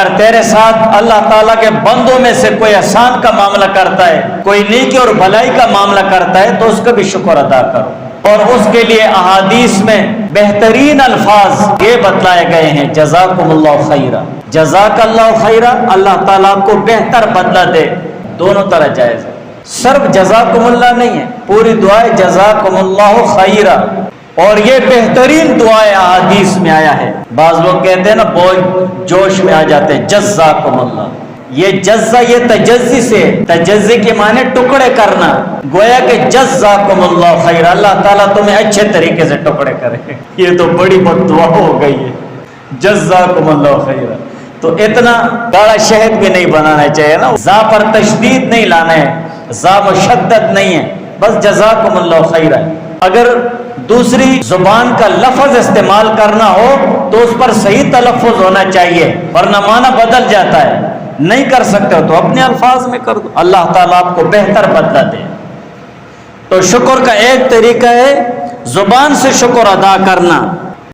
اگر تیرے ساتھ اللہ تعالیٰ کے بندوں میں سے کوئی احسان کا معاملہ کرتا ہے، کوئی نیکی اور بھلائی کا معاملہ کرتا ہے تو اس کا بھی شکر ادا کرو۔ اور اس کے لیے احادیث میں بہترین الفاظ یہ بتلائے گئے ہیں، جزاکم اللہ خیرا، جزاک اللہ خیرا، اللہ تعالیٰ کو بہتر بدلہ دے، دونوں طرح جائز ہے۔ صرف جزاکم اللہ نہیں ہے، پوری دعائے جزاکم اللہ خیرا، اور یہ بہترین دعائے احادیث میں آیا ہے۔ بعض لوگ کہتے ہیں نا، بہت جوش میں آ جاتے ہیں، جزاکم اللہ، یہ جزا یہ تجزی سے، تجزی کے معنی ٹکڑے کرنا، گویا کہ جزاکم اللہ خیر، اللہ تعالیٰ تمہیں اچھے طریقے سے ٹکڑے کرے، یہ تو بڑی بد دعا ہو گئی ہے، جزاکم اللہ خیر۔ تو اتنا گاڑا شہد بھی نہیں بنانا چاہیے نا، زا پر تشدید نہیں لانا ہے، زا مشدد نہیں ہے، بس جزاکم اللہ خیر ہے۔ اگر دوسری زبان کا لفظ استعمال کرنا ہو تو اس پر صحیح تلفظ ہونا چاہیے، ورنہ معنی بدل جاتا ہے۔ نہیں کر سکتے ہو تو اپنے الفاظ میں کر دو، اللہ تعالیٰ آپ کو بہتر بدلہ دے۔ تو شکر کا ایک طریقہ ہے زبان سے شکر ادا کرنا،